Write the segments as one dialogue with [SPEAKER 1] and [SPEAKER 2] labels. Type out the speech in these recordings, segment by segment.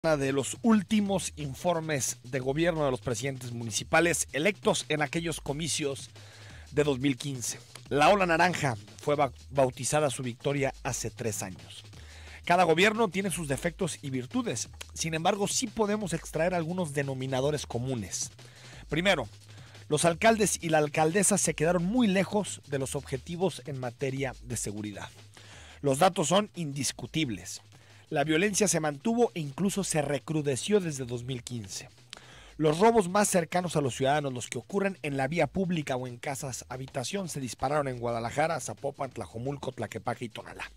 [SPEAKER 1] De los últimos informes de gobierno de los presidentes municipales electos en aquellos comicios de 2015. La ola naranja fue bautizada su victoria hace 3 años. Cada gobierno tiene sus defectos y virtudes, sin embargo sí podemos extraer algunos denominadores comunes. Primero, los alcaldes y la alcaldesa se quedaron muy lejos de los objetivos en materia de seguridad. Los datos son indiscutibles. La violencia se mantuvo e incluso se recrudeció desde 2015. Los robos más cercanos a los ciudadanos, los que ocurren en la vía pública o en casas habitación, se dispararon en Guadalajara, Zapopan, Tlajomulco, Tlaquepaque y Tonalá.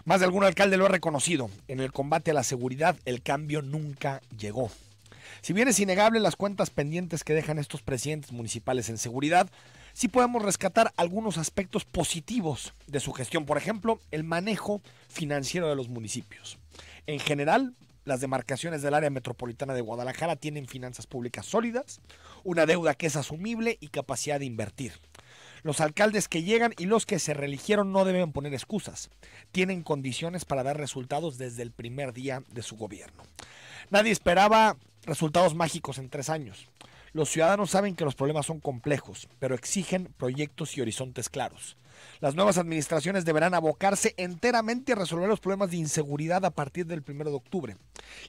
[SPEAKER 1] Más de algún alcalde lo ha reconocido. En el combate a la seguridad, el cambio nunca llegó. Si bien es innegable las cuentas pendientes que dejan estos presidentes municipales en seguridad, sí podemos rescatar algunos aspectos positivos de su gestión. Por ejemplo, el manejo financiero de los municipios. En general, las demarcaciones del área metropolitana de Guadalajara tienen finanzas públicas sólidas, una deuda que es asumible y capacidad de invertir. Los alcaldes que llegan y los que se reeligieron no deben poner excusas. Tienen condiciones para dar resultados desde el primer día de su gobierno. Nadie esperaba resultados mágicos en 3 años. Los ciudadanos saben que los problemas son complejos, pero exigen proyectos y horizontes claros. Las nuevas administraciones deberán abocarse enteramente a resolver los problemas de inseguridad a partir del 1 de octubre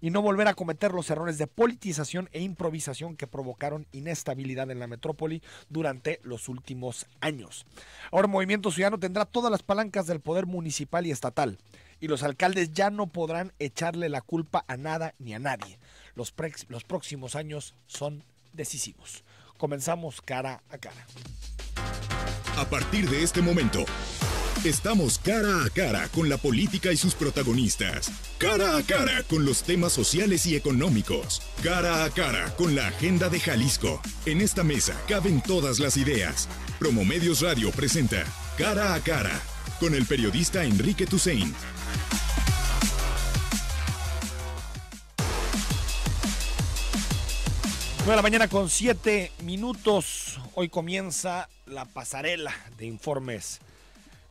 [SPEAKER 1] y no volver a cometer los errores de politización e improvisación que provocaron inestabilidad en la metrópoli durante los últimos años. Ahora Movimiento Ciudadano tendrá todas las palancas del poder municipal y estatal y los alcaldes ya no podrán echarle la culpa a nada ni a nadie. Los próximos años son decisivos. Comenzamos cara a cara.
[SPEAKER 2] A partir de este momento, estamos cara a cara con la política y sus protagonistas. Cara a cara con los temas sociales y económicos. Cara a cara con la agenda de Jalisco. En esta mesa caben todas las ideas. Promomedios Radio presenta Cara a cara con el periodista Enrique Tusain.
[SPEAKER 1] 9 de la mañana con 7 minutos. Hoy comienza la pasarela de informes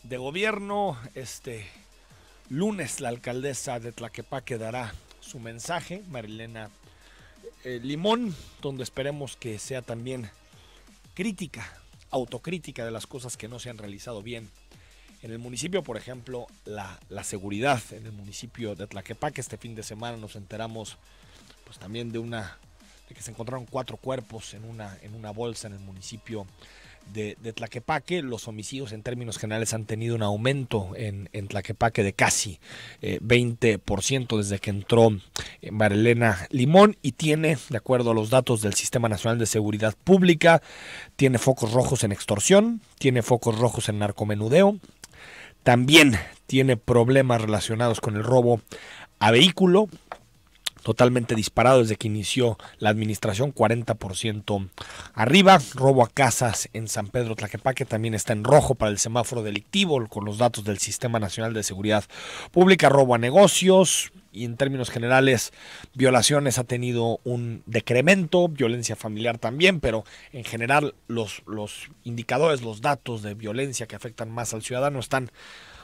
[SPEAKER 1] de gobierno. Este lunes la alcaldesa de Tlaquepaque dará su mensaje, Marilena Limón, donde esperemos que sea también crítica, autocrítica de las cosas que no se han realizado bien en el municipio. Por ejemplo, la seguridad en el municipio de Tlaquepaque. Este fin de semana nos enteramos pues también de que se encontraron 4 cuerpos en una bolsa en el municipio de Tlaquepaque. Los homicidios en términos generales han tenido un aumento en Tlaquepaque de casi 20% desde que entró Marilena Limón, y tiene, de acuerdo a los datos del Sistema Nacional de Seguridad Pública, tiene focos rojos en extorsión, tiene focos rojos en narcomenudeo, también tiene problemas relacionados con el robo a vehículo, totalmente disparado desde que inició la administración, 40% arriba. Robo a casas en San Pedro Tlaquepaque también está en rojo para el semáforo delictivo con los datos del Sistema Nacional de Seguridad Pública. Robo a negocios y en términos generales violaciones ha tenido un decremento, violencia familiar también, pero en general los indicadores, los datos de violencia que afectan más al ciudadano están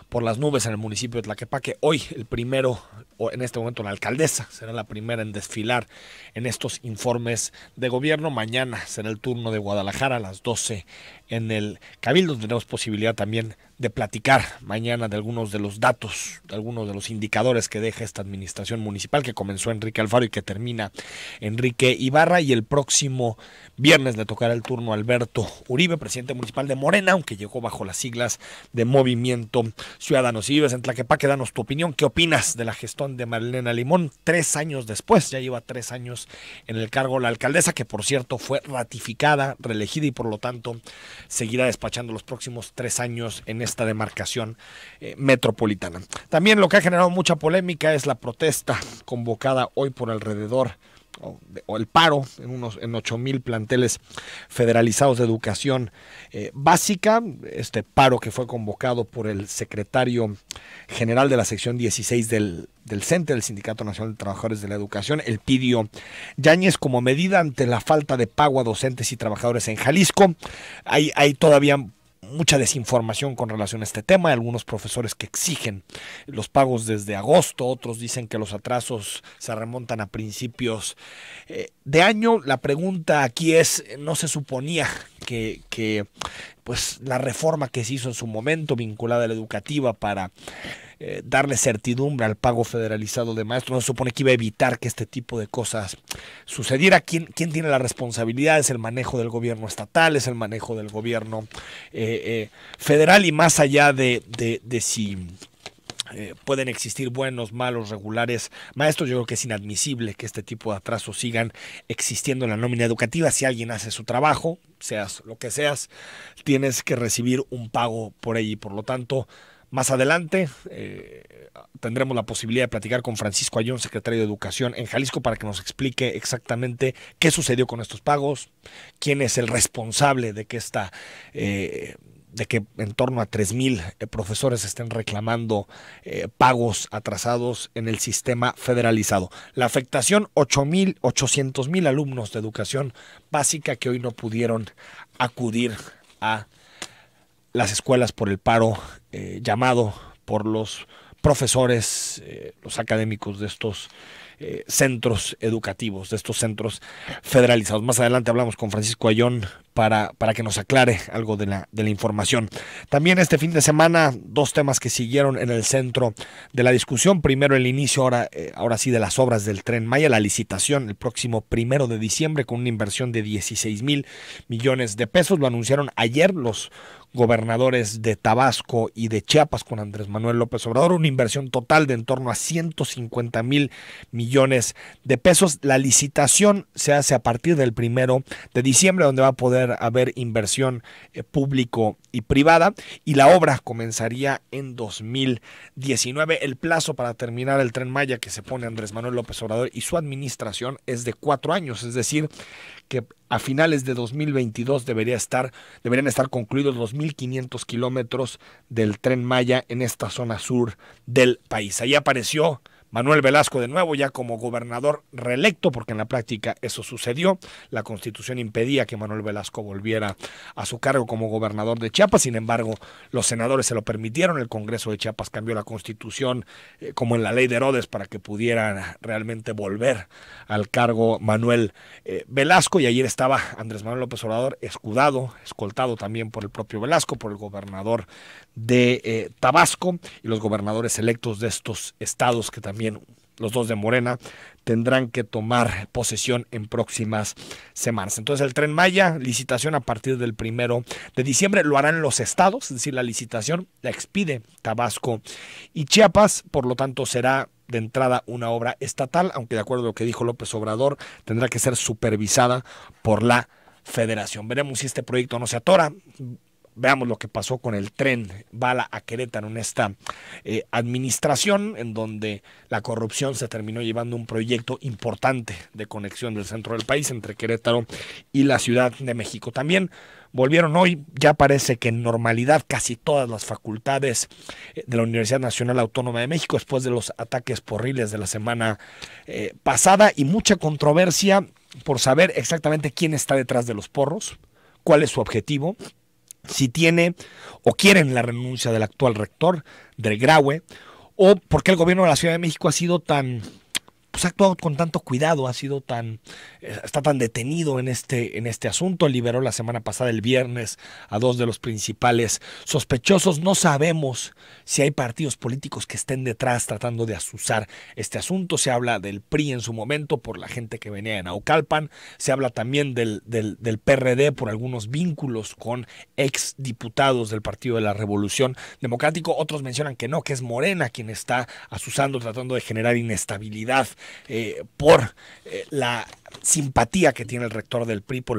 [SPEAKER 1] por las nubes en el municipio de Tlaquepaque. Hoy el primero, o en este momento la alcaldesa, será la primera en desfilar en estos informes de gobierno. Mañana será el turno de Guadalajara a las 12 en el Cabildo. Tenemos posibilidad también de platicar mañana de algunos de los datos, de algunos de los indicadores que deja esta administración municipal, que comenzó Enrique Alfaro y que termina Enrique Ibarra. Y el próximo viernes le tocará el turno a Alberto Uribe, presidente municipal de Morena, aunque llegó bajo las siglas de Movimiento Ciudadano. Si vives en Tlaquepaque, danos tu opinión. ¿Qué opinas de la gestión de Marilena Limón 3 años después? Ya lleva 3 años en el cargo la alcaldesa, que por cierto fue ratificada, reelegida, y por lo tanto seguirá despachando los próximos 3 años en esta demarcación metropolitana. También lo que ha generado mucha polémica es la protesta convocada hoy por alrededor o el paro en 8,000 planteles federalizados de educación básica. Este paro que fue convocado por el secretario general de la sección 16 del CENTE, del Sindicato Nacional de Trabajadores de la Educación, Elpidio Yáñez, como medida ante la falta de pago a docentes y trabajadores en Jalisco. Hay todavía mucha desinformación con relación a este tema. Hay algunos profesores que exigen los pagos desde agosto, otros dicen que los atrasos se remontan a principios de año. La pregunta aquí es, ¿no se suponía que pues la reforma que se hizo en su momento vinculada a la educativa para darle certidumbre al pago federalizado de maestros, no se supone que iba a evitar que este tipo de cosas sucediera? ¿Quién tiene la responsabilidad? ¿Es el manejo del gobierno estatal? ¿Es el manejo del gobierno federal? Y más allá de si pueden existir buenos, malos, regulares maestros, yo creo que es inadmisible que este tipo de atrasos sigan existiendo en la nómina educativa. Si alguien hace su trabajo, seas lo que seas, tienes que recibir un pago por ello, y por lo tanto, más adelante tendremos la posibilidad de platicar con Francisco Ayón, secretario de Educación en Jalisco, para que nos explique exactamente qué sucedió con estos pagos, quién es el responsable de que de que en torno a 3,000 profesores estén reclamando pagos atrasados en el sistema federalizado. La afectación, 800,000 alumnos de educación básica que hoy no pudieron acudir a las escuelas por el paro llamado por los profesores, los académicos de estos centros educativos, de estos centros federalizados. Más adelante hablamos con Francisco Ayón para que nos aclare algo de la información. También este fin de semana, dos temas que siguieron en el centro de la discusión. Primero, el inicio ahora sí de las obras del Tren Maya, la licitación el próximo 1 de diciembre con una inversión de 16,000 millones de pesos. Lo anunciaron ayer los gobernadores de Tabasco y de Chiapas con Andrés Manuel López Obrador, una inversión total de en torno a 150,000 millones de pesos. La licitación se hace a partir del 1 de diciembre, donde va a poder haber inversión público y privada, y la obra comenzaría en 2019. El plazo para terminar el Tren Maya que se pone Andrés Manuel López Obrador y su administración es de 4 años, es decir, que a finales de 2022 deberían estar concluidos los 1,500 kilómetros del Tren Maya en esta zona sur del país. Ahí apareció Manuel Velasco de nuevo, ya como gobernador reelecto, porque en la práctica eso sucedió. La Constitución impedía que Manuel Velasco volviera a su cargo como gobernador de Chiapas. Sin embargo, los senadores se lo permitieron. El Congreso de Chiapas cambió la Constitución como en la ley de Herodes para que pudiera realmente volver al cargo Manuel Velasco. Y ayer estaba Andrés Manuel López Obrador escoltado también por el propio Velasco, por el gobernador de Tabasco y los gobernadores electos de estos estados, que también los dos de Morena tendrán que tomar posesión en próximas semanas. Entonces el Tren Maya, licitación a partir del 1 de diciembre, lo harán los estados, es decir, la licitación la expide Tabasco y Chiapas, por lo tanto será de entrada una obra estatal, aunque de acuerdo a lo que dijo López Obrador, tendrá que ser supervisada por la Federación. Veremos si este proyecto no se atora. Veamos lo que pasó con el tren bala a Querétaro en esta administración, en donde la corrupción se terminó llevando un proyecto importante de conexión del centro del país entre Querétaro y la Ciudad de México. También volvieron hoy, ya parece que en normalidad, casi todas las facultades de la Universidad Nacional Autónoma de México, después de los ataques porriles de la semana pasada, y mucha controversia por saber exactamente quién está detrás de los porros, cuál es su objetivo, si tiene o quieren la renuncia del actual rector, del Graue, o por qué el gobierno de la Ciudad de México ha actuado con tanto cuidado, está tan detenido en este asunto. Liberó la semana pasada, el viernes, a 2 de los principales sospechosos. No sabemos si hay partidos políticos que estén detrás tratando de azuzar este asunto. Se habla del PRI en su momento por la gente que venía de Naucalpan, se habla también del PRD por algunos vínculos con exdiputados del Partido de la Revolución Democrática. Otros mencionan que no, que es Morena quien está azuzando, tratando de generar inestabilidad por la simpatía que tiene el rector del PRI por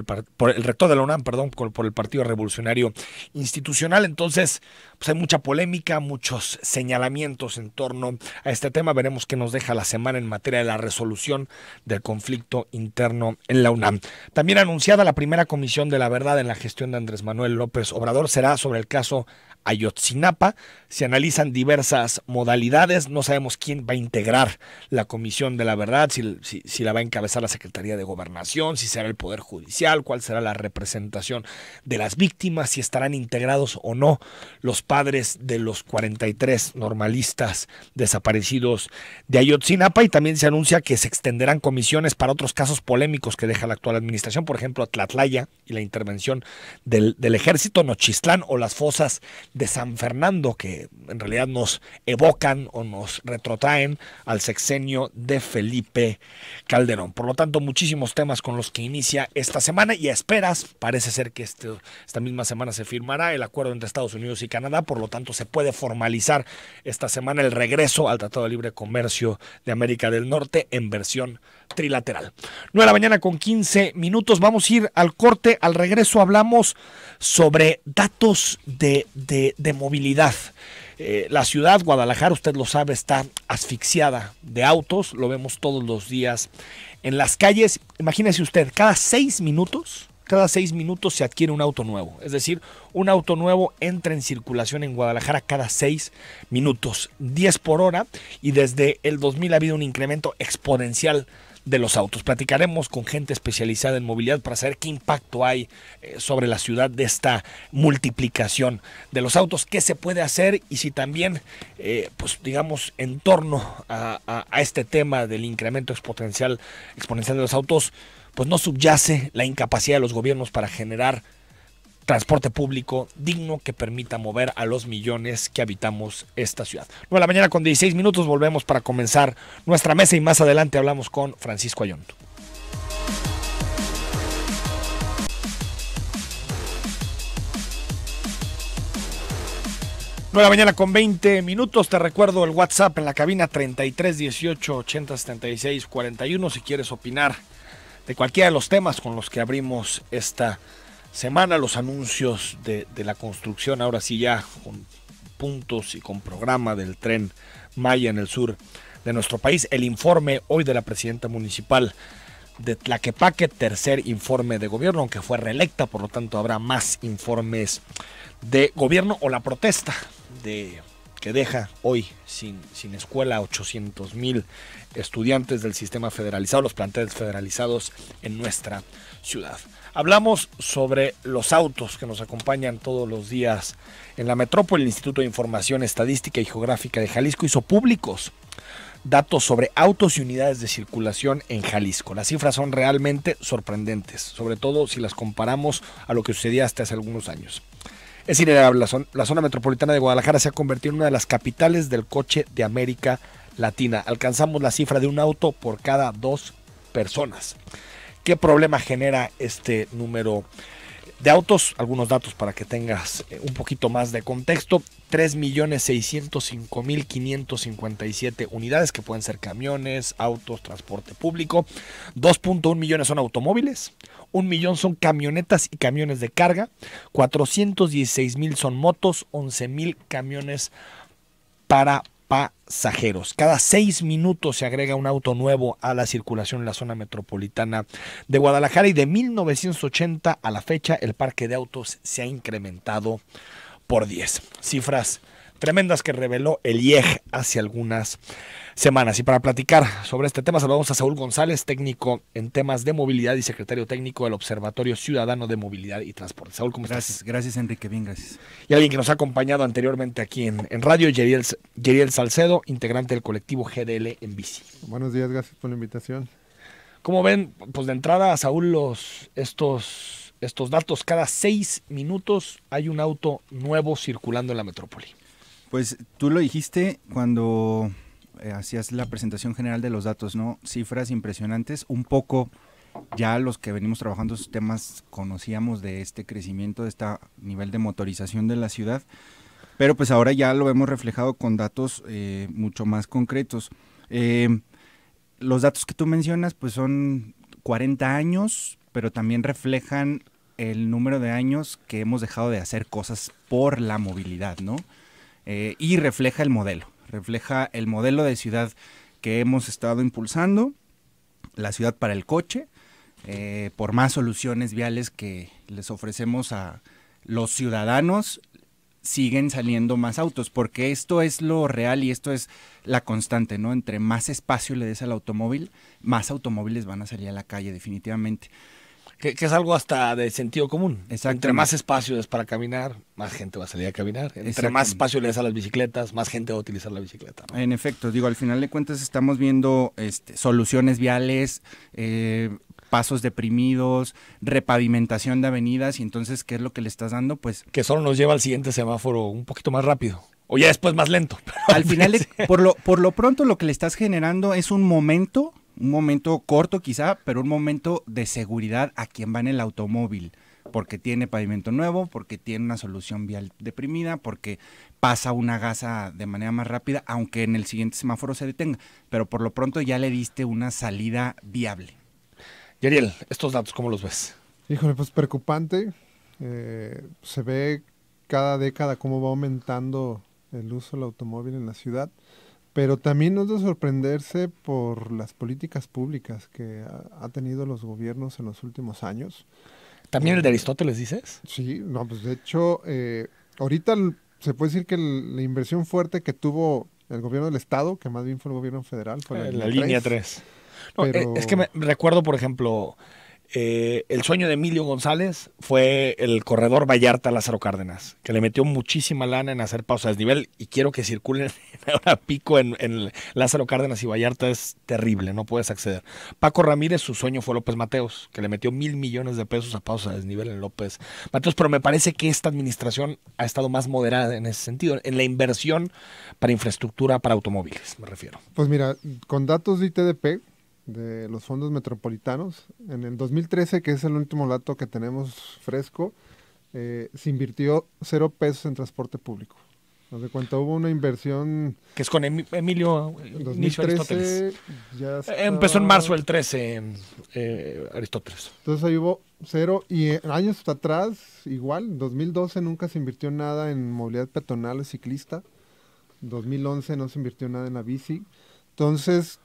[SPEAKER 1] el rector de la UNAM, por el Partido Revolucionario Institucional. Entonces, pues hay mucha polémica, muchos señalamientos en torno a este tema. Veremos qué nos deja la semana en materia de la resolución del conflicto interno en la UNAM. También anunciada la primera comisión de la verdad en la gestión de Andrés Manuel López Obrador será sobre el caso Ayotzinapa. Se analizan diversas modalidades. No sabemos quién va a integrar la Comisión de la Verdad, si la va a encabezar la Secretaría de Gobernación, si será el Poder Judicial, cuál será la representación de las víctimas, si estarán integrados o no los padres de los 43 normalistas desaparecidos de Ayotzinapa. Y también se anuncia que se extenderán comisiones para otros casos polémicos que deja la actual administración, por ejemplo, Tlatlaya y la intervención del ejército, Nochistlán o las fosas de San Fernando, que en realidad nos evocan o nos retrotraen al sexenio de Felipe Calderón. Por lo tanto, muchísimos temas con los que inicia esta semana, y a esperas, parece ser que esta misma semana se firmará el acuerdo entre Estados Unidos y Canadá. Por lo tanto, se puede formalizar esta semana el regreso al Tratado de Libre Comercio de América del Norte en versión trilateral. 9:15 a.m. Vamos a ir al corte. Al regreso hablamos sobre datos de movilidad. La ciudad, Guadalajara, usted lo sabe, está asfixiada de autos. Lo vemos todos los días en las calles. Imagínese usted, cada 6 minutos se adquiere un auto nuevo. Es decir, un auto nuevo entra en circulación en Guadalajara cada 6 minutos, 10 por hora, y desde el 2000 ha habido un incremento exponencial de los autos. Platicaremos con gente especializada en movilidad para saber qué impacto hay sobre la ciudad de esta multiplicación de los autos, qué se puede hacer, y si también, pues digamos, en torno a este tema del incremento exponencial de los autos, pues no subyace la incapacidad de los gobiernos para generar transporte público digno que permita mover a los millones que habitamos esta ciudad. 9:16 a.m, volvemos para comenzar nuestra mesa, y más adelante hablamos con Francisco Ayón. La mañana con 20 minutos. Te recuerdo el WhatsApp en la cabina 33 18 80 76 41 si quieres opinar de cualquiera de los temas con los que abrimos esta semana. Los anuncios de la construcción, ahora sí ya con puntos y con programa del Tren Maya en el sur de nuestro país. El informe hoy de la presidenta municipal de Tlaquepaque, tercer informe de gobierno, aunque fue reelecta, por lo tanto habrá más informes de gobierno, o la protesta que deja hoy sin escuela a 800,000 estudiantes del sistema federalizado, los planteles federalizados en nuestra ciudad. Hablamos sobre los autos que nos acompañan todos los días en la metrópoli. El Instituto de Información Estadística y Geográfica de Jalisco hizo públicos datos sobre autos y unidades de circulación en Jalisco. Las cifras son realmente sorprendentes, sobre todo si las comparamos a lo que sucedía hasta hace algunos años. Es innegable, la zona metropolitana de Guadalajara se ha convertido en una de las capitales del coche de América Latina. Alcanzamos la cifra de un auto por cada 2 personas. ¿Qué problema genera este número de autos? Algunos datos para que tengas un poquito más de contexto. 3.605.557 unidades, que pueden ser camiones, autos, transporte público. 2.1 millones son automóviles. 1 millón son camionetas y camiones de carga. 416,000 son motos. 11,000 camiones para pasajeros. Cada 6 minutos se agrega un auto nuevo a la circulación en la zona metropolitana de Guadalajara, y de 1980 a la fecha el parque de autos se ha incrementado por 10. Cifras tremendas que reveló el IEG hace algunas semanas. Y para platicar sobre este tema saludamos a Saúl González, técnico en temas de movilidad y secretario técnico del Observatorio Ciudadano de Movilidad y Transporte. Saúl, ¿cómo estás?
[SPEAKER 3] Gracias, Enrique, bien, gracias.
[SPEAKER 1] Y alguien que nos ha acompañado anteriormente aquí en radio, Yeriel Salcedo, integrante del colectivo GDL en Bici.
[SPEAKER 4] Buenos días, gracias por la invitación.
[SPEAKER 1] ¿Cómo ven? Pues de entrada, Saúl, estos datos: cada 6 minutos hay un auto nuevo circulando en la metrópoli.
[SPEAKER 3] Pues tú lo dijiste cuando hacías la presentación general de los datos, ¿no? Cifras impresionantes. Un poco ya los que venimos trabajando esos temas conocíamos de este crecimiento, de este nivel de motorización de la ciudad, pero pues ahora ya lo hemos reflejado con datos mucho más concretos. Los datos que tú mencionas pues son 40 años, pero también reflejan el número de años que hemos dejado de hacer cosas por la movilidad, ¿no? Y refleja el modelo de ciudad que hemos estado impulsando, la ciudad para el coche, por más soluciones viales que les ofrecemos a los ciudadanos, siguen saliendo más autos, porque esto es lo real y esto es la constante, ¿no? Entre más espacio le des al automóvil, más automóviles van a salir a la calle, definitivamente.
[SPEAKER 1] Que es algo hasta de sentido común. Entre más espacio es para caminar, más gente va a salir a caminar. Entre más espacio le des a las bicicletas, más gente va a utilizar la bicicleta, ¿no?
[SPEAKER 3] En efecto, digo, al final de cuentas estamos viendo soluciones viales, pasos deprimidos, repavimentación de avenidas, y entonces, ¿qué es lo que le estás dando? Pues
[SPEAKER 1] que solo nos lleva al siguiente semáforo un poquito más rápido, o ya después más lento.
[SPEAKER 3] Al final, por lo pronto, lo que le estás generando es un momento corto quizá, pero un momento de seguridad a quien va en el automóvil, porque tiene pavimento nuevo, porque tiene una solución vial deprimida, porque pasa una gasa de manera más rápida, aunque en el siguiente semáforo se detenga, pero por lo pronto ya le diste una salida viable.
[SPEAKER 1] Yariel, estos datos, ¿cómo los ves?
[SPEAKER 4] Híjole, pues preocupante. Se ve cada década cómo va aumentando el uso del automóvil en la ciudad, pero también no es de sorprenderse por las políticas públicas que ha tenido los gobiernos en los últimos años.
[SPEAKER 1] ¿También el de Aristóteles dices?
[SPEAKER 4] Sí, no, pues de hecho, ahorita se puede decir que la inversión fuerte que tuvo el gobierno del estado, que más bien fue el gobierno federal, fue
[SPEAKER 1] la línea 3. No,
[SPEAKER 4] pero
[SPEAKER 1] es que me recuerdo, por ejemplo, el sueño de Emilio González fue el corredor Vallarta-Lázaro Cárdenas, que le metió muchísima lana en hacer pausa a desnivel, y quiero que circulen ahora pico en Lázaro Cárdenas y Vallarta, es terrible, no puedes acceder. Paco Ramírez, su sueño fue López Mateos, que le metió $1,000 millones a pausa a desnivel en López Mateos, pero me parece que esta administración ha estado más moderada en ese sentido, en la inversión para infraestructura para automóviles, me refiero.
[SPEAKER 4] Pues mira, con datos de ITDP, de los fondos metropolitanos, en el 2013, que es el último dato que tenemos fresco, se invirtió 0 pesos en transporte público. De cuanto hubo una inversión...
[SPEAKER 1] Que es con Emilio, inicio Aristóteles.
[SPEAKER 4] Ya estaba...
[SPEAKER 1] Empezó en marzo del 13, Aristóteles.
[SPEAKER 4] Entonces ahí hubo 0, y años atrás, igual, en 2012 nunca se invirtió nada en movilidad peatonal o ciclista, 2011 no se invirtió nada en la bici. Entonces,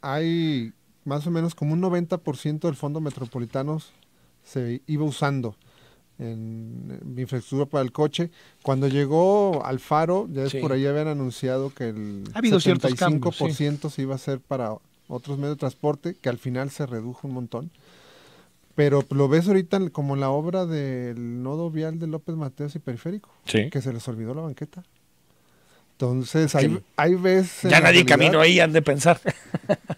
[SPEAKER 4] hay más o menos como un 90% del fondo metropolitano se iba usando en infraestructura para el coche. Cuando llegó Alfaro, ya por ahí habían anunciado que el 75% se iba a hacer para otros medios de transporte, que al final se redujo un montón. Pero lo ves ahorita como la obra del nodo vial de López Mateos y Periférico, que se les olvidó la banqueta. Entonces, hay veces...
[SPEAKER 1] Ya nadie caminó ahí, han de pensar.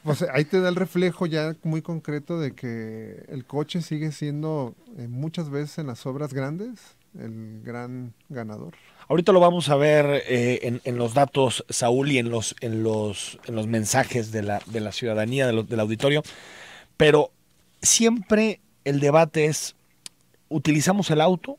[SPEAKER 4] Pues ahí te da el reflejo ya muy concreto de que el coche sigue siendo muchas veces en las obras grandes el gran ganador.
[SPEAKER 1] Ahorita lo vamos a ver en los datos, Saúl, y en los mensajes de la ciudadanía, del auditorio, pero siempre el debate es, ¿utilizamos el auto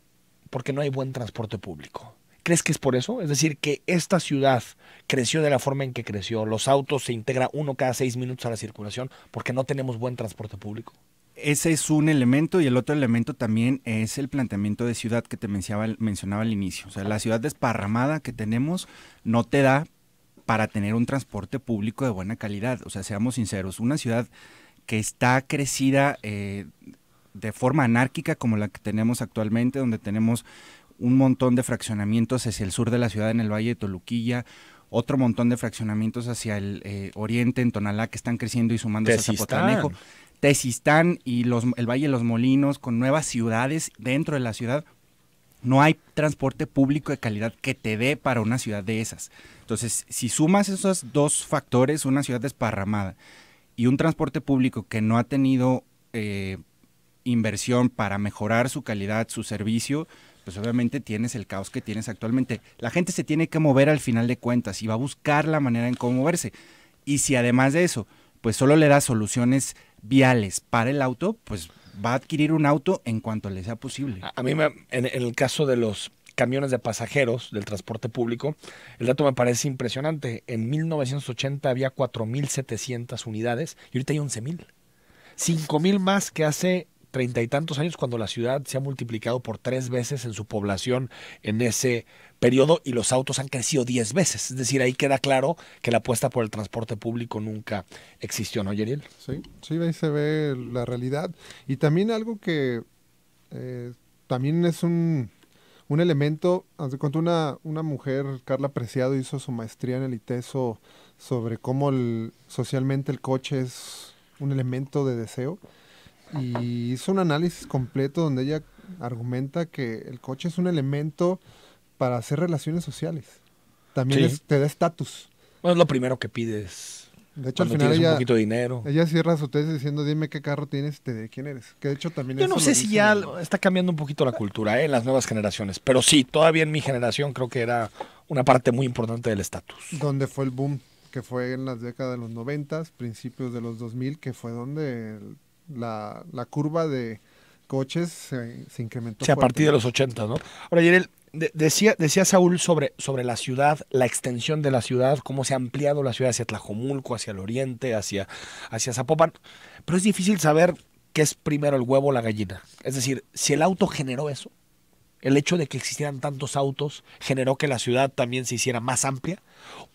[SPEAKER 1] porque no hay buen transporte público? ¿Crees que es por eso? Es decir, que esta ciudad creció de la forma en que creció, los autos se integra uno cada 6 minutos a la circulación porque no tenemos buen transporte público.
[SPEAKER 3] Ese es un elemento, y el otro elemento también es el planteamiento de ciudad que te mencionaba al inicio. O sea, la ciudad desparramada que tenemos no te da para tener un transporte público de buena calidad. O sea, seamos sinceros, una ciudad que está crecida de forma anárquica como la que tenemos actualmente, donde tenemos un montón de fraccionamientos hacia el sur de la ciudad en el Valle de Toluquilla, otro montón de fraccionamientos hacia el oriente en Tonalá que están creciendo y sumándose a Zapotlanejo, Tezistán y el Valle de los Molinos, con nuevas ciudades dentro de la ciudad. No hay transporte público de calidad que te dé para una ciudad de esas. Entonces, si sumas esos dos factores, una ciudad desparramada y un transporte público que no ha tenido inversión para mejorar su calidad, su servicio, pues obviamente tienes el caos que tienes actualmente. La gente se tiene que mover al final de cuentas y va a buscar la manera en cómo moverse. Y si además de eso, pues solo le das soluciones viales para el auto, pues va a adquirir un auto en cuanto le sea posible.
[SPEAKER 1] A mí, en el caso de los camiones de pasajeros del transporte público, el dato me parece impresionante. En 1980 había 4,700 unidades y ahorita hay 11,000. 5,000 más que hace 30 y tantos años cuando la ciudad se ha multiplicado por 3 veces en su población en ese periodo y los autos han crecido 10 veces. Es decir, ahí queda claro que la apuesta por el transporte público nunca existió, ¿no, Yeriel?
[SPEAKER 4] Sí, sí, ahí se ve la realidad. Y también algo que también es un elemento, haz de cuenta, una mujer, Carla Preciado, hizo su maestría en el ITESO sobre cómo socialmente el coche es un elemento de deseo, y hizo un análisis completo donde ella argumenta que el coche es un elemento para hacer relaciones sociales. También
[SPEAKER 1] Sí.
[SPEAKER 4] te da estatus.
[SPEAKER 1] Bueno, es lo primero que pides
[SPEAKER 4] De hecho, al
[SPEAKER 1] cuando
[SPEAKER 4] final
[SPEAKER 1] tienes un poquito de dinero.
[SPEAKER 4] ella cierra su tesis diciendo, dime qué carro tienes y te diré quién eres. Que de hecho también
[SPEAKER 1] Yo
[SPEAKER 4] eso
[SPEAKER 1] no
[SPEAKER 4] lo
[SPEAKER 1] sé si
[SPEAKER 4] dice
[SPEAKER 1] ya
[SPEAKER 4] en-
[SPEAKER 1] está cambiando un poquito la cultura, en las nuevas generaciones, pero sí, todavía en mi generación creo que era una parte muy importante del estatus.
[SPEAKER 4] donde fue el boom, que fue en las décadas de los 90, principios de los 2000, que fue donde la curva de coches se incrementó.
[SPEAKER 1] Sí, a partir de
[SPEAKER 4] fuertemente.
[SPEAKER 1] los 80, ¿no? Ahora, Yerel, decía Saúl sobre la ciudad, la extensión de la ciudad, cómo se ha ampliado la ciudad hacia Tlajomulco, hacia el oriente, hacia Zapopan, pero es difícil saber qué es primero el huevo o la gallina. Es decir, si el auto generó eso, el hecho de que existieran tantos autos generó que la ciudad también se hiciera más amplia,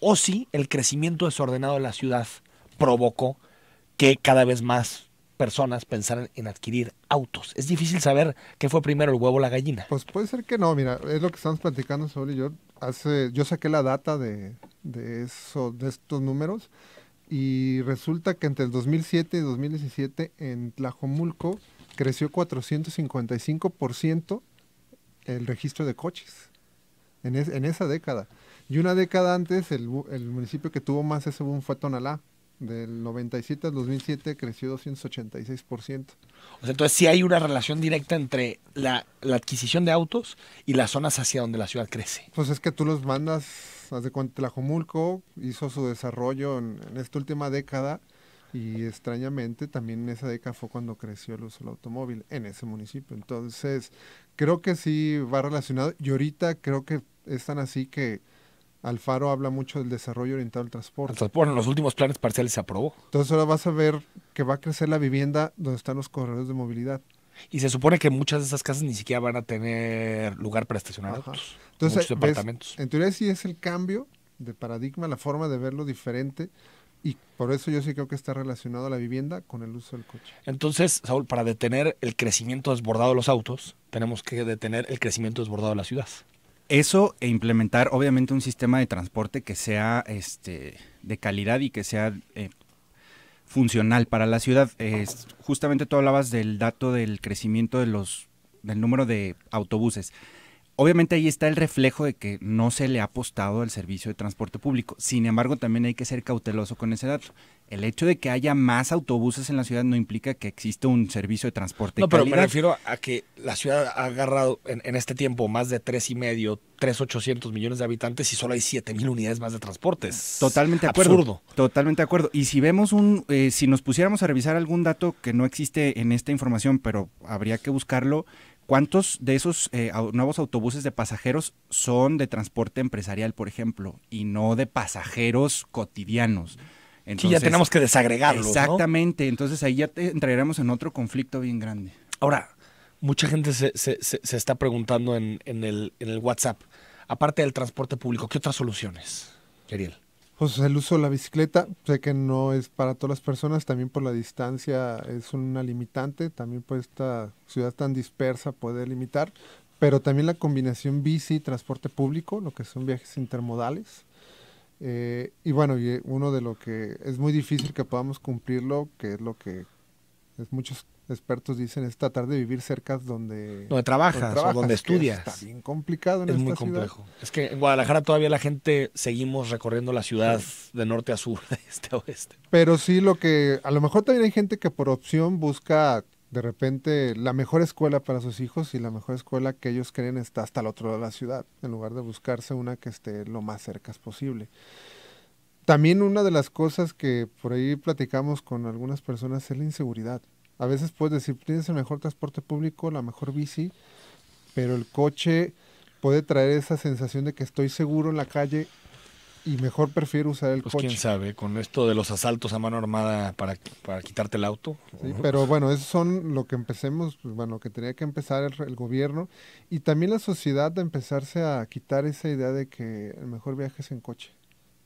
[SPEAKER 1] o si el crecimiento desordenado de la ciudad provocó que cada vez más personas pensaran en adquirir autos. Es difícil saber qué fue primero, el huevo o la gallina.
[SPEAKER 4] Pues puede ser que no, mira, es lo que estamos platicando Saúl y yo. Yo saqué la data de estos números, y resulta que entre el 2007 y 2017 en Tlajomulco creció 455% el registro de coches en esa década. Y una década antes, el municipio que tuvo más ese boom fue Tonalá. Del 97 al 2007 creció 286%.
[SPEAKER 1] O sea, entonces sí hay una relación directa entre la adquisición de autos y las zonas hacia donde la ciudad crece.
[SPEAKER 4] Pues es que tú los mandas, haz de cuenta, Tlajomulco hizo su desarrollo en esta última década, y extrañamente también en esa década fue cuando creció el uso del automóvil en ese municipio. Entonces, creo que sí va relacionado, y ahorita creo que es tan así que Alfaro habla mucho del desarrollo orientado al transporte.
[SPEAKER 1] Entonces, bueno, en los últimos planes parciales se aprobó.
[SPEAKER 4] Entonces ahora vas a ver que va a crecer la vivienda donde están los corredores de movilidad.
[SPEAKER 1] Y se supone que muchas de esas casas ni siquiera van a tener lugar para estacionar
[SPEAKER 4] Ajá.
[SPEAKER 1] autos.
[SPEAKER 4] Entonces,
[SPEAKER 1] Muchos departamentos.
[SPEAKER 4] en teoría sí es el cambio de paradigma, la forma de verlo diferente, y por eso yo sí creo que está relacionado a la vivienda con el uso del coche.
[SPEAKER 1] Entonces, Saúl, para detener el crecimiento desbordado de los autos, tenemos que detener el crecimiento desbordado de la ciudad.
[SPEAKER 3] Eso e implementar obviamente un sistema de transporte que sea de calidad y que sea funcional para la ciudad. Justamente tú hablabas del dato del crecimiento del número de autobuses. Obviamente ahí está el reflejo de que no se le ha apostado al servicio de transporte público. Sin embargo, también hay que ser cauteloso con ese dato. El hecho de que haya más autobuses en la ciudad no implica que exista un servicio de transporte
[SPEAKER 1] No,
[SPEAKER 3] de
[SPEAKER 1] pero
[SPEAKER 3] calidad.
[SPEAKER 1] me refiero a que la ciudad ha agarrado en este tiempo más de 3.800 millones de habitantes y solo hay 7,000 unidades más de transportes.
[SPEAKER 3] Totalmente de acuerdo.
[SPEAKER 1] Absurdo.
[SPEAKER 3] Totalmente de acuerdo. Y si vemos si nos pusiéramos a revisar algún dato que no existe en esta información, pero habría que buscarlo, ¿cuántos de esos nuevos autobuses de pasajeros son de transporte empresarial, por ejemplo, y no de pasajeros cotidianos?
[SPEAKER 1] Sí, ya tenemos que desagregarlos, ¿no?
[SPEAKER 3] Exactamente. Entonces ahí ya entraríamos en otro conflicto bien grande.
[SPEAKER 1] Ahora, mucha gente se está preguntando en el WhatsApp, aparte del transporte público, ¿qué otras soluciones, Ariel?
[SPEAKER 4] Pues el uso de la bicicleta, sé que no es para todas las personas, también por la distancia es una limitante, también por esta ciudad tan dispersa puede limitar, pero también la combinación bici, transporte público, lo que son viajes intermodales. Y bueno, uno de lo que es muy difícil que podamos cumplirlo, que es lo que muchos expertos dicen, es tratar de vivir cerca donde
[SPEAKER 1] trabajas o donde
[SPEAKER 4] que
[SPEAKER 1] estudias.
[SPEAKER 4] Está bien complicado en
[SPEAKER 1] Es
[SPEAKER 4] esta
[SPEAKER 1] muy
[SPEAKER 4] ciudad.
[SPEAKER 1] complejo. Es que en Guadalajara todavía la gente seguimos recorriendo la ciudad de norte a sur, de este a oeste.
[SPEAKER 4] Pero sí, lo que a lo mejor también hay gente que por opción busca de repente la mejor escuela para sus hijos, y la mejor escuela que ellos creen está hasta el otro lado de la ciudad, en lugar de buscarse una que esté lo más cerca posible. También una de las cosas que por ahí platicamos con algunas personas es la inseguridad. A veces puedes decir, tienes el mejor transporte público, la mejor bici, pero el coche puede traer esa sensación de que estoy seguro en la calle, y mejor prefiero usar el
[SPEAKER 1] Pues
[SPEAKER 4] coche.
[SPEAKER 1] quién sabe, con esto de los asaltos a mano armada para quitarte el auto.
[SPEAKER 4] Sí, pero bueno, eso son lo que empecemos, pues bueno, que tenía que empezar el gobierno y también la sociedad de empezarse a quitar esa idea de que el mejor viaje es en coche.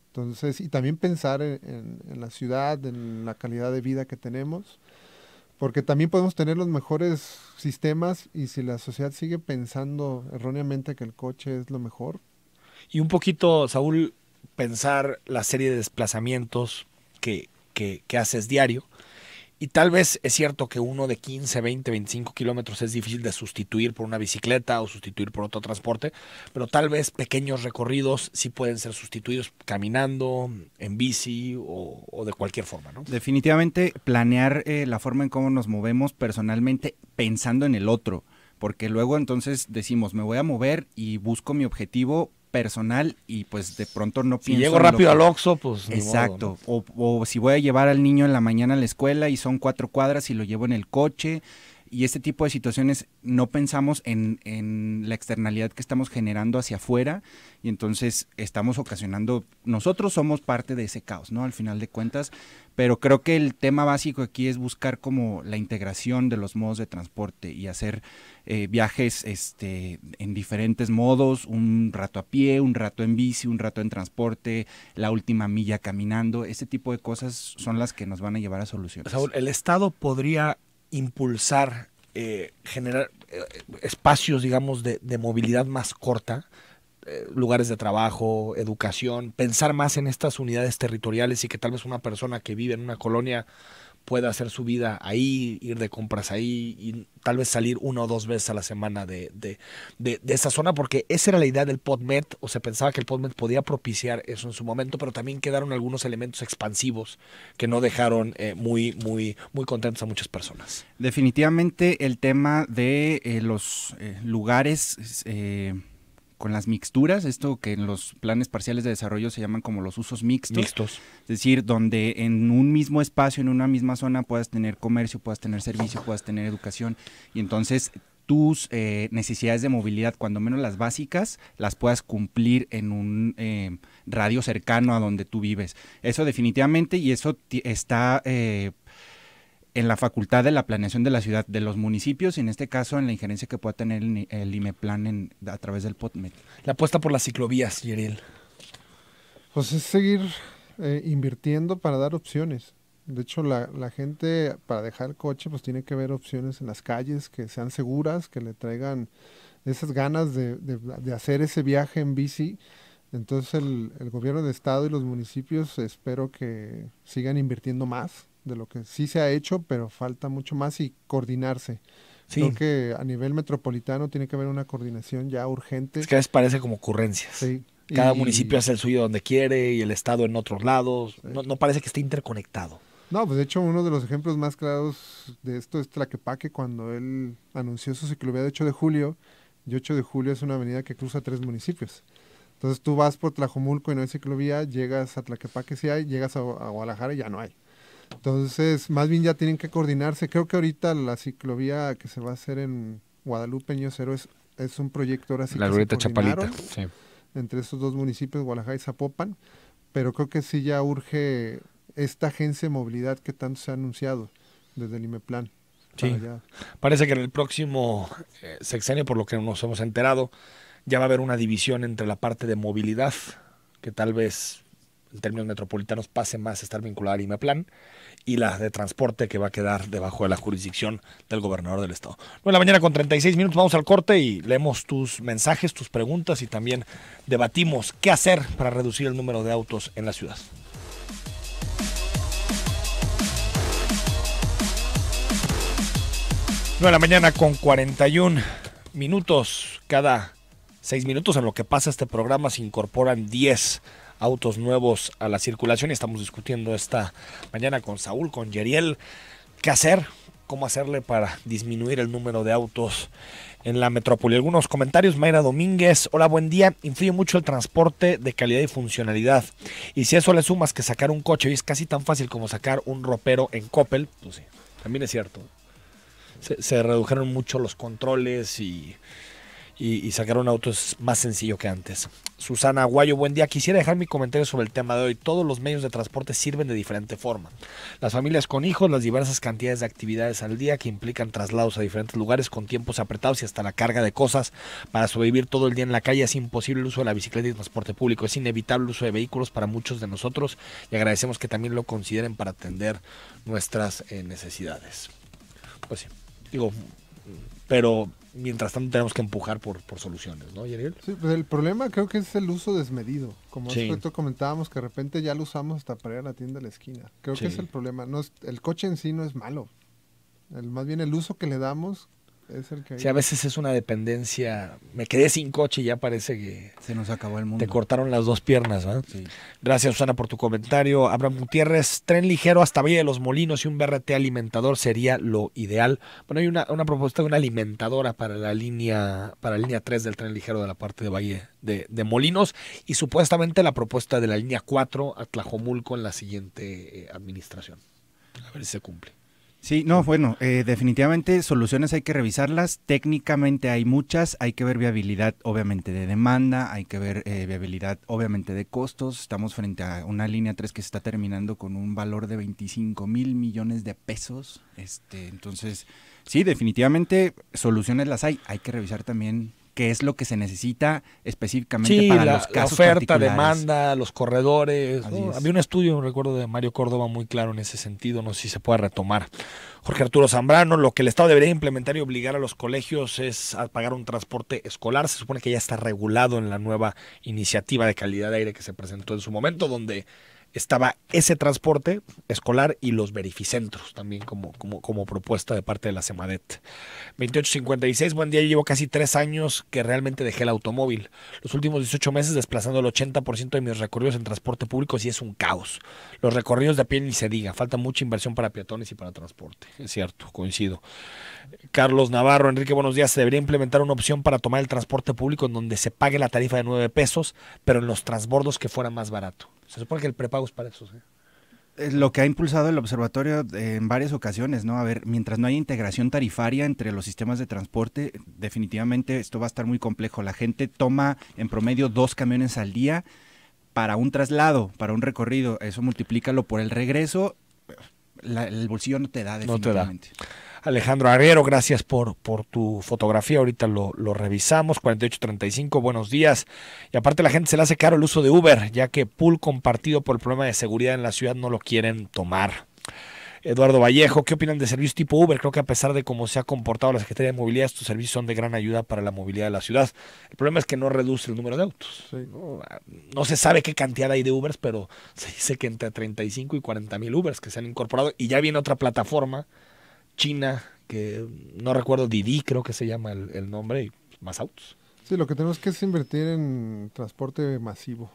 [SPEAKER 4] Entonces, y también pensar en la ciudad, en la calidad de vida que tenemos, porque también podemos tener los mejores sistemas y si la sociedad sigue pensando erróneamente que el coche es lo mejor.
[SPEAKER 1] Y un poquito, Saúl, pensar la serie de desplazamientos que haces diario. Y tal vez es cierto que uno de 15, 20, 25 kilómetros es difícil de sustituir por una bicicleta o sustituir por otro transporte, pero tal vez pequeños recorridos sí pueden ser sustituidos caminando, en bici o de cualquier forma, ¿no?
[SPEAKER 3] Definitivamente planear la forma en cómo nos movemos personalmente pensando en el otro, porque luego entonces decimos, me voy a mover y busco mi objetivo personal y pues de pronto no pienso.
[SPEAKER 1] Si llego rápido al Oxxo, pues ni
[SPEAKER 3] exacto,
[SPEAKER 1] modo, ¿no?
[SPEAKER 3] o si voy a llevar al niño en la mañana a la escuela y son 4 cuadras y lo llevo en el coche, y este tipo de situaciones no pensamos en la externalidad que estamos generando hacia afuera y entonces estamos ocasionando, nosotros somos parte de ese caos, ¿no? Al final de cuentas, pero creo que el tema básico aquí es buscar como la integración de los modos de transporte y hacer viajes en diferentes modos, un rato a pie, un rato en bici, un rato en transporte, la última milla caminando, ese tipo de cosas son las que nos van a llevar a soluciones.
[SPEAKER 1] Saúl, el Estado podría impulsar, generar espacios, digamos, de movilidad más corta, lugares de trabajo, educación, pensar más en estas unidades territoriales y que tal vez una persona que vive en una colonia pueda hacer su vida ahí, ir de compras ahí y tal vez salir 1 o 2 veces a la semana de esa zona, porque esa era la idea del PodMed, o se pensaba que el PodMed podía propiciar eso en su momento, pero también quedaron algunos elementos expansivos que no dejaron muy contentos a muchas personas.
[SPEAKER 3] Definitivamente el tema de los lugares con las mixturas, esto que en los planes parciales de desarrollo se llaman como los usos mixtos. Es decir, donde en un mismo espacio, en una misma zona puedas tener comercio, puedas tener servicio, puedas tener educación y entonces tus necesidades de movilidad, cuando menos las básicas, las puedas cumplir en un radio cercano a donde tú vives. Eso definitivamente, y eso está en la facultad de la planeación de la ciudad, de los municipios, y en este caso en la injerencia que pueda tener el IMEPLAN a través del PodMed.
[SPEAKER 1] La apuesta por las ciclovías, Yeriel.
[SPEAKER 4] Pues es seguir invirtiendo para dar opciones. De hecho, la gente para dejar el coche pues tiene que ver opciones en las calles que sean seguras, que le traigan esas ganas de hacer ese viaje en bici. Entonces el gobierno de estado y los municipios espero que sigan invirtiendo más de lo que sí se ha hecho, pero falta mucho más y coordinarse. Sí. Creo que a nivel metropolitano tiene que haber una coordinación ya urgente.
[SPEAKER 1] Es que a veces parece como ocurrencias. Sí. Cada municipio hace el suyo donde quiere y el estado en otros lados. Sí. No parece que esté interconectado.
[SPEAKER 4] No, pues de hecho uno de los ejemplos más claros de esto es Tlaquepaque, cuando él anunció su ciclovía de 8 de julio. Y 8 de julio es una avenida que cruza 3 municipios. Entonces tú vas por Tlajomulco y no hay ciclovía, llegas a Tlaquepaque sí hay, llegas a Guadalajara y ya no hay. Entonces, más bien ya tienen que coordinarse. Creo que ahorita la ciclovía que se va a hacer en Guadalupe, Ño Cero, es un proyecto ahora sí
[SPEAKER 1] la Glorieta Chapalita, sí.
[SPEAKER 4] Entre esos 2 municipios, Guadalajara y Zapopan. Pero creo que sí ya urge esta agencia de movilidad que tanto se ha anunciado desde el IMEPLAN.
[SPEAKER 1] Sí, parece que en el próximo sexenio, por lo que nos hemos enterado, ya va a haber una división entre la parte de movilidad, que tal vez en términos metropolitanos pase más a estar vinculada al IMEPLAN, y la de transporte, que va a quedar debajo de la jurisdicción del gobernador del estado. 9:36 a.m, vamos al corte y leemos tus mensajes, tus preguntas y también debatimos qué hacer para reducir el número de autos en la ciudad. 9:41 a.m, cada 6 minutos en lo que pasa este programa se incorporan 10 autos nuevos a la circulación y estamos discutiendo esta mañana con Saúl, con Yeriel, qué hacer, cómo hacerle para disminuir el número de autos en la metrópoli. Algunos comentarios. Mayra Domínguez: hola, buen día. Influye mucho el transporte de calidad y funcionalidad, y si eso le sumas que sacar un coche es casi tan fácil como sacar un ropero en Coppel, pues sí, también es cierto. Se redujeron mucho los controles y y sacar un auto es más sencillo que antes. Susana Aguayo, buen día. Quisiera dejar mi comentario sobre el tema de hoy. Todos los medios de transporte sirven de diferente forma. Las familias con hijos, las diversas cantidades de actividades al día que implican traslados a diferentes lugares con tiempos apretados y hasta la carga de cosas para sobrevivir todo el día en la calle. Es imposible el uso de la bicicleta y transporte público. Es inevitable el uso de vehículos para muchos de nosotros y agradecemos que también lo consideren para atender nuestras necesidades. Pues sí, digo, pero mientras tanto tenemos que empujar por soluciones, ¿no, Yeriel?
[SPEAKER 4] Sí, pues el problema creo que es el uso desmedido. Como
[SPEAKER 1] Sí.
[SPEAKER 4] hace rato comentábamos que de repente ya lo usamos hasta para ir a la tienda de la esquina. Creo
[SPEAKER 1] Sí.
[SPEAKER 4] que es el problema. No es, el coche en sí no es malo. Más bien el uso que le damos es el que...
[SPEAKER 1] Sí, a veces es una dependencia. Me quedé sin coche y ya parece que
[SPEAKER 3] Se nos acabó el mundo.
[SPEAKER 1] te cortaron las dos piernas, ¿verdad?
[SPEAKER 3] Sí.
[SPEAKER 1] Gracias, Susana, por tu comentario. Abraham Gutiérrez, tren ligero hasta Valle de los Molinos y un BRT alimentador sería lo ideal. Bueno, hay una propuesta de una alimentadora para la línea 3 del tren ligero de la parte de Valle de Molinos y supuestamente la propuesta de la línea 4 a Tlajomulco en la siguiente administración. A ver si se cumple.
[SPEAKER 3] Sí, no, bueno, definitivamente soluciones hay que revisarlas, técnicamente hay muchas, hay que ver viabilidad obviamente de demanda, hay que ver viabilidad obviamente de costos, estamos frente a una línea 3 que se está terminando con un valor de 25,000 millones de pesos, entonces sí, definitivamente soluciones las hay que revisar también qué es lo que se necesita específicamente para los
[SPEAKER 1] la
[SPEAKER 3] casos
[SPEAKER 1] oferta,
[SPEAKER 3] particulares.
[SPEAKER 1] demanda, los corredores.
[SPEAKER 3] Así
[SPEAKER 1] ¿no?
[SPEAKER 3] es.
[SPEAKER 1] Había un estudio, recuerdo, de Mario Córdoba muy claro en ese sentido, no sé si se puede retomar. Jorge Arturo Zambrano, lo que el Estado debería implementar y obligar a los colegios es a pagar un transporte escolar. Se supone que ya está regulado en la nueva iniciativa de calidad de aire que se presentó en su momento, donde estaba ese transporte escolar y los verificentros también como propuesta de parte de la Semadet. 2856, buen día, yo llevo casi 3 años que realmente dejé el automóvil. Los últimos 18 meses desplazando el 80% de mis recorridos en transporte público y es un caos. Los recorridos de a pie ni se diga, falta mucha inversión para peatones y para transporte. Es cierto, coincido. Carlos Navarro, Enrique, buenos días. Se debería implementar una opción para tomar el transporte público en donde se pague la tarifa de 9 pesos, pero en los transbordos que fuera más barato. Se supone que el prepago es para eso, ¿sí?
[SPEAKER 3] Es lo que ha impulsado el observatorio en varias ocasiones, ¿no? A ver, mientras no haya integración tarifaria entre los sistemas de transporte, definitivamente esto va a estar muy complejo. La gente toma en promedio 2 camiones al día para un traslado, para un recorrido. Eso multiplícalo por el regreso, el bolsillo no te da definitivamente.
[SPEAKER 1] No te da. Alejandro Arriero, gracias por tu fotografía, ahorita lo revisamos. 4835, buenos días. Y aparte la gente se le hace caro el uso de Uber, ya que pool compartido por el problema de seguridad en la ciudad no lo quieren tomar. Eduardo Vallejo, ¿qué opinan de servicios tipo Uber? Creo que a pesar de cómo se ha comportado la Secretaría de Movilidad, estos servicios son de gran ayuda para la movilidad de la ciudad. El problema es que no reduce el número de autos.
[SPEAKER 4] Sí.
[SPEAKER 1] No se sabe qué cantidad hay de Ubers, pero se dice que entre 35 y 40 mil Ubers que se han incorporado. Y ya viene otra plataforma china, que no recuerdo, Didi creo que se llama el nombre, y más autos.
[SPEAKER 4] Sí, lo que tenemos que es invertir en transporte masivo.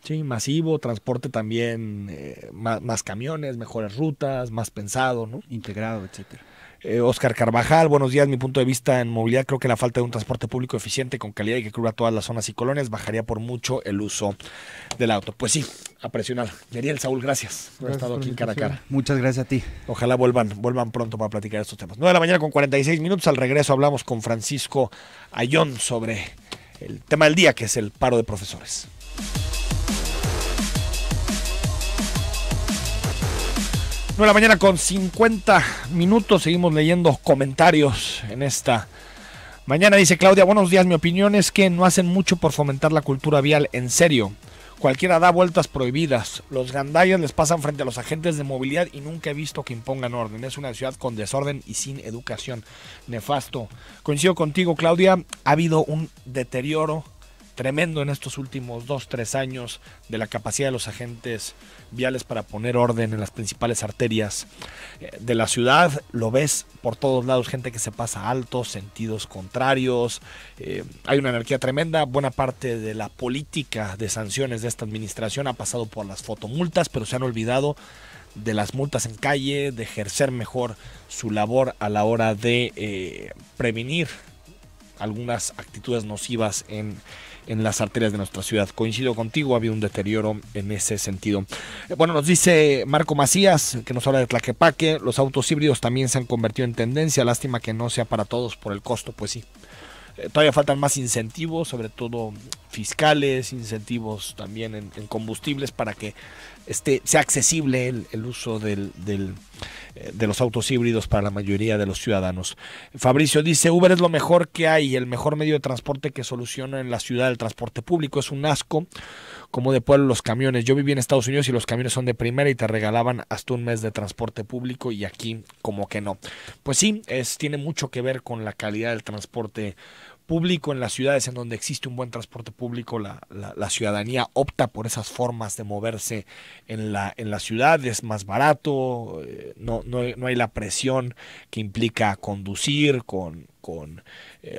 [SPEAKER 1] Sí, masivo, transporte también, más camiones, mejores rutas, más pensado, ¿no?
[SPEAKER 3] Integrado, etcétera.
[SPEAKER 1] Oscar Carvajal, buenos días. Mi punto de vista en movilidad, creo que la falta de un transporte público eficiente con calidad y que cubra todas las zonas y colonias bajaría por mucho el uso del auto. Pues sí, a presionar. Yeriel, Saúl, gracias por haber estado aquí en Cara a Cara.
[SPEAKER 3] Muchas gracias a ti.
[SPEAKER 1] Ojalá vuelvan pronto para platicar estos temas. 9 de la mañana con 46 minutos. Al regreso hablamos con Francisco Ayón sobre el tema del día, que es el paro de profesores. 9 de la mañana con 50 minutos. Seguimos leyendo comentarios en esta mañana. Dice Claudia, buenos días. Mi opinión es que no hacen mucho por fomentar la cultura vial. En serio, cualquiera da vueltas prohibidas. Los gandallas les pasan frente a los agentes de movilidad y nunca he visto que impongan orden. Es una ciudad con desorden y sin educación. Nefasto. Coincido contigo, Claudia. Ha habido un deterioro tremendo en estos últimos 2-3 años de la capacidad de los agentes viales para poner orden en las principales arterias de la ciudad. Lo ves por todos lados, gente que se pasa altos, sentidos contrarios. Hay una anarquía tremenda. Buena parte de la política de sanciones de esta administración ha pasado por las fotomultas, pero se han olvidado de las multas en calle, de ejercer mejor su labor a la hora de prevenir algunas actitudes nocivas en las arterias de nuestra ciudad. Coincido contigo, ha habido un deterioro en ese sentido. Bueno, nos dice Marco Macías, que nos habla de Tlaquepaque, los autos híbridos también se han convertido en tendencia, lástima que no sea para todos por el costo, pues sí. Todavía faltan más incentivos, sobre todo fiscales, incentivos también en combustibles para que sea accesible el uso de los autos híbridos para la mayoría de los ciudadanos. Fabricio dice, Uber es lo mejor que hay, el mejor medio de transporte que soluciona en la ciudad el transporte público. Es un asco como de pueblo los camiones. Yo viví en Estados Unidos y los camiones son de primera y te regalaban hasta un mes de transporte público, y aquí como que no. Pues sí, tiene mucho que ver con la calidad del transporte público. En las ciudades en donde existe un buen transporte público, la ciudadanía opta por esas formas de moverse en la ciudad. Es más barato, no hay la presión que implica conducir con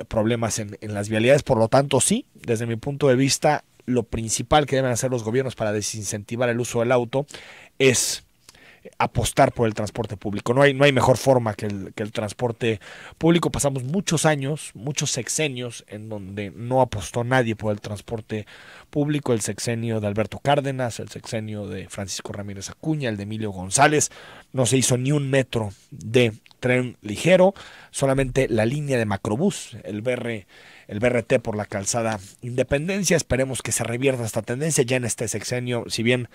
[SPEAKER 1] problemas en las vialidades. Por lo tanto, sí, desde mi punto de vista, lo principal que deben hacer los gobiernos para desincentivar el uso del auto es apostar por el transporte público. No hay mejor forma que el transporte público. Pasamos muchos años, muchos sexenios en donde no apostó nadie por el transporte público. El sexenio de Alberto Cárdenas, el sexenio de Francisco Ramírez Acuña, el de Emilio González. No se hizo ni un metro de tren ligero, solamente la línea de macrobús, el BRT por la calzada Independencia. Esperemos que se revierta esta tendencia ya en este sexenio. Si bien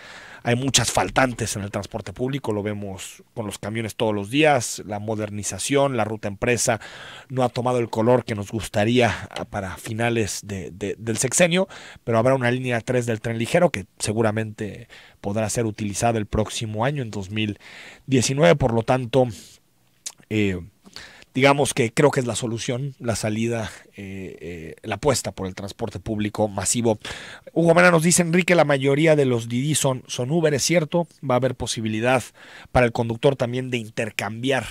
[SPEAKER 1] hay muchas faltantes en el transporte público, lo vemos con los camiones todos los días, la modernización, la ruta empresa no ha tomado el color que nos gustaría para finales del sexenio, pero habrá una línea 3 del tren ligero que seguramente podrá ser utilizada el próximo año, en 2019. Por lo tanto, digamos que creo que es la solución, la salida, la apuesta por el transporte público masivo. Hugo Mena nos dice, Enrique, la mayoría de los Didi son Uber, es cierto. Va a haber posibilidad para el conductor también de intercambiar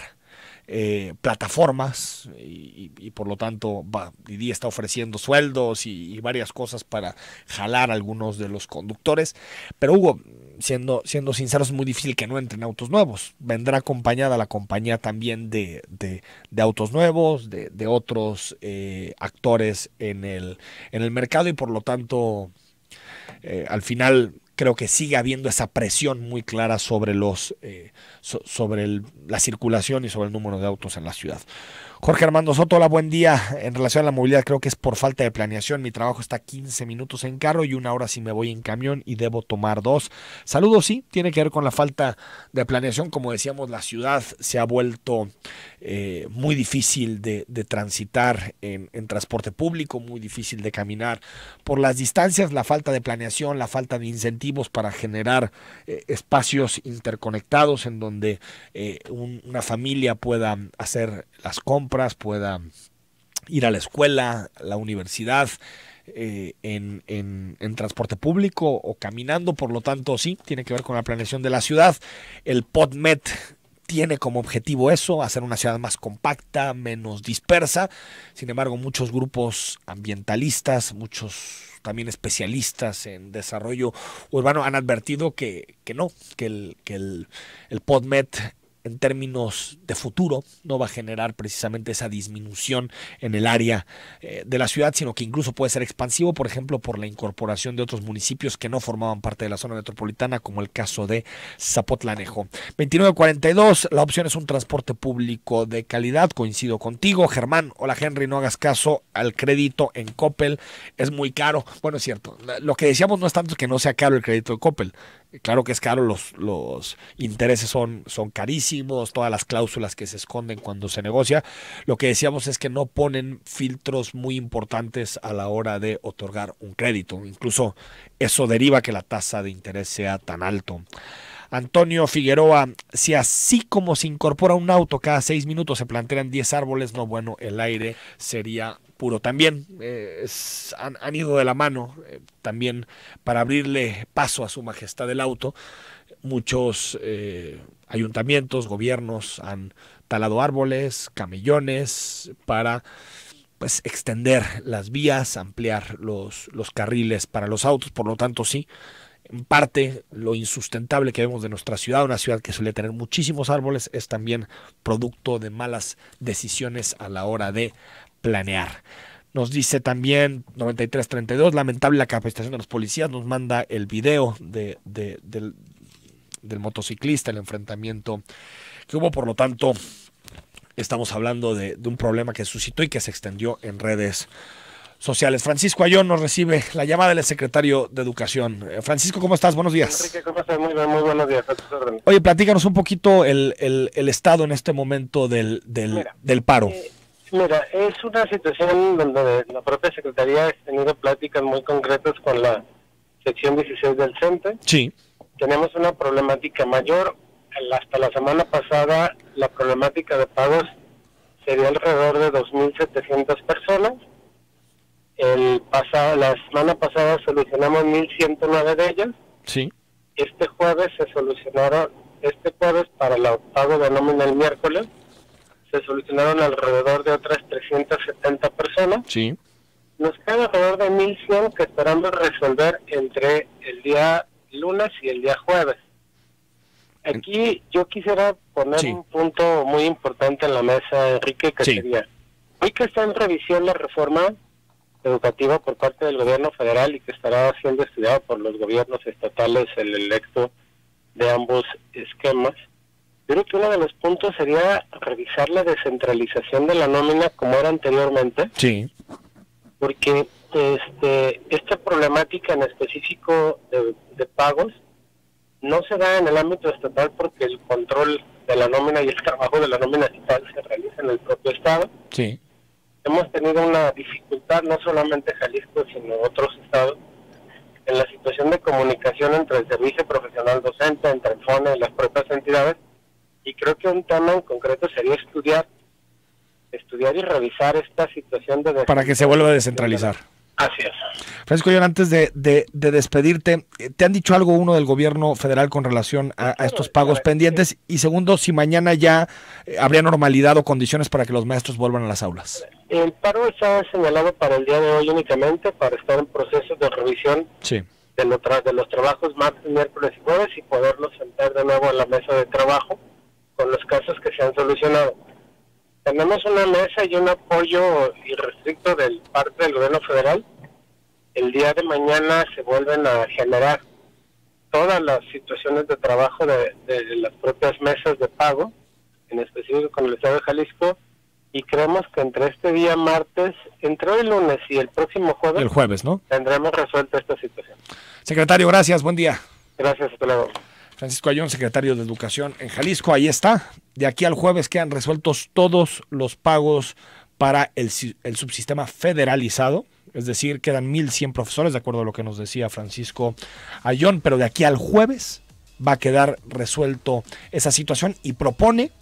[SPEAKER 1] plataformas y por lo tanto Didi está ofreciendo sueldos y varias cosas para jalar a algunos de los conductores. Pero Hugo, siendo sinceros, es muy difícil que no entren autos nuevos. Vendrá acompañada la compañía también de autos nuevos, de otros actores en el mercado, y por lo tanto al final creo que sigue habiendo esa presión muy clara sobre la circulación y sobre el número de autos en la ciudad. Jorge Armando Soto, hola, buen día. En relación a la movilidad, creo que es por falta de planeación. Mi trabajo está 15 minutos en carro y 1 hora si me voy en camión y debo tomar 2. Saludos, sí, tiene que ver con la falta de planeación. Como decíamos, la ciudad se ha vuelto muy difícil de transitar en transporte público, muy difícil de caminar por las distancias. La falta de planeación, la falta de incentivos para generar espacios interconectados en donde una familia pueda hacer las compras, pueda ir a la escuela, a la universidad, en transporte público o caminando. Por lo tanto, sí, tiene que ver con la planeación de la ciudad. El PodMet tiene como objetivo eso, hacer una ciudad más compacta, menos dispersa. Sin embargo, muchos grupos ambientalistas, muchos también especialistas en desarrollo urbano han advertido que el PodMet en términos de futuro no va a generar precisamente esa disminución en el área de la ciudad, sino que incluso puede ser expansivo, por ejemplo, por la incorporación de otros municipios que no formaban parte de la zona metropolitana, como el caso de Zapotlanejo. 2942, la opción es un transporte público de calidad, coincido contigo. Germán, hola Henry, no hagas caso al crédito en Coppel, es muy caro. Bueno, es cierto, lo que decíamos no es tanto que no sea caro el crédito de Coppel. Claro que es caro, los intereses son carísimos, todas las cláusulas que se esconden cuando se negocia. Lo que decíamos es que no ponen filtros muy importantes a la hora de otorgar un crédito. Incluso eso deriva que la tasa de interés sea tan alto. Antonio Figueroa, si así como se incorpora un auto cada 6 minutos se plantean 10 árboles, no, bueno, el aire sería puro. También han ido de la mano, también para abrirle paso a su majestad el auto. Muchos ayuntamientos, gobiernos han talado árboles, camellones para extender las vías, ampliar los carriles para los autos. Por lo tanto, sí, en parte lo insustentable que vemos de nuestra ciudad, una ciudad que suele tener muchísimos árboles, es también producto de malas decisiones a la hora de planear. Nos dice también 9332, lamentable la capacitación de los policías. Nos manda el video del motociclista, el enfrentamiento que hubo. Por lo tanto, Estamos hablando de un problema que suscitó y que se extendió en redes sociales. Francisco Ayón nos recibe la llamada del secretario de Educación. Francisco, ¿cómo estás? Buenos días.
[SPEAKER 5] Enrique, ¿cómo estás? Muy buenos días. A tus órdenes.
[SPEAKER 1] Oye, platícanos un poquito el estado en este momento del paro.
[SPEAKER 5] Mira, es una situación donde la propia Secretaría ha tenido pláticas muy concretas con la sección 16 del CENTE.
[SPEAKER 1] Sí.
[SPEAKER 5] Tenemos una problemática mayor. Hasta la semana pasada, la problemática de pagos sería alrededor de 2.700 personas. La semana pasada solucionamos 1.109 de ellas.
[SPEAKER 1] Sí.
[SPEAKER 5] Este jueves para el pago de nómina el miércoles, se solucionaron alrededor de otras 370 personas.
[SPEAKER 1] Sí.
[SPEAKER 5] Nos queda alrededor de 1.100 que esperamos resolver entre el día lunes y el día jueves. Aquí yo quisiera poner un punto muy importante en la mesa, Enrique, que sería, hoy que está en revisión la reforma educativa por parte del gobierno federal y que estará siendo estudiado por los gobiernos estatales, el electo de ambos esquemas, yo creo que uno de los puntos sería revisar la descentralización de la nómina como era anteriormente.
[SPEAKER 1] Sí.
[SPEAKER 5] Porque esta problemática en específico de pagos no se da en el ámbito estatal porque el control de la nómina y el trabajo de la nómina estatal se realiza en el propio estado.
[SPEAKER 1] Sí.
[SPEAKER 5] Hemos tenido una dificultad, no solamente Jalisco, sino otros estados, en la situación de comunicación entre el servicio profesional docente, entre el FONE y las propias entidades, y creo que un tema en concreto sería estudiar y revisar esta situación de...
[SPEAKER 1] Para que se vuelva a descentralizar.
[SPEAKER 5] Así es.
[SPEAKER 1] Francisco, yo antes de despedirte, ¿te han dicho algo uno del gobierno federal con relación a estos pagos pendientes? Y segundo, si mañana ya habría normalidad o condiciones para que los maestros vuelvan a las aulas.
[SPEAKER 5] El paro está señalado para el día de hoy únicamente, para estar en proceso de revisión de los trabajos martes, miércoles y jueves y poderlos sentar de nuevo en la mesa de trabajo con los casos que se han solucionado. Tenemos una mesa y un apoyo irrestricto de parte del gobierno federal. El día de mañana se vuelven a generar todas las situaciones de trabajo de las propias mesas de pago, en específico con el estado de Jalisco, y creemos que entre este día martes, entre hoy lunes y el próximo jueves,
[SPEAKER 1] el jueves, ¿no?,
[SPEAKER 5] tendremos resuelta esta situación.
[SPEAKER 1] Secretario, gracias, buen día.
[SPEAKER 5] Gracias, hasta luego.
[SPEAKER 1] Francisco Ayón, secretario de Educación en Jalisco, ahí está. De aquí al jueves quedan resueltos todos los pagos para el subsistema federalizado, es decir, quedan 1.100 profesores, de acuerdo a lo que nos decía Francisco Ayón, pero de aquí al jueves va a quedar resuelto esa situación y propone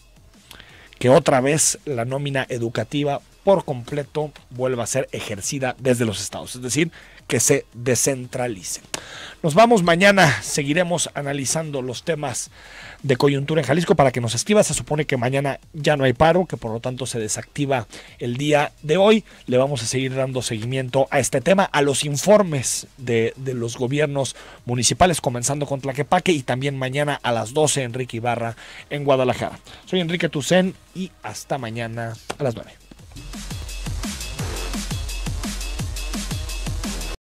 [SPEAKER 1] que otra vez la nómina educativa por completo vuelva a ser ejercida desde los estados, es decir, que se descentralice. Nos vamos mañana, seguiremos analizando los temas de coyuntura en Jalisco para que nos escriba. Se supone que mañana ya no hay paro, que por lo tanto se desactiva el día de hoy. Le vamos a seguir dando seguimiento a este tema, a los informes de los gobiernos municipales, comenzando con Tlaquepaque y también mañana a las 12 Enrique Ibarra en Guadalajara. Soy Enrique Tucen y hasta mañana a las 9.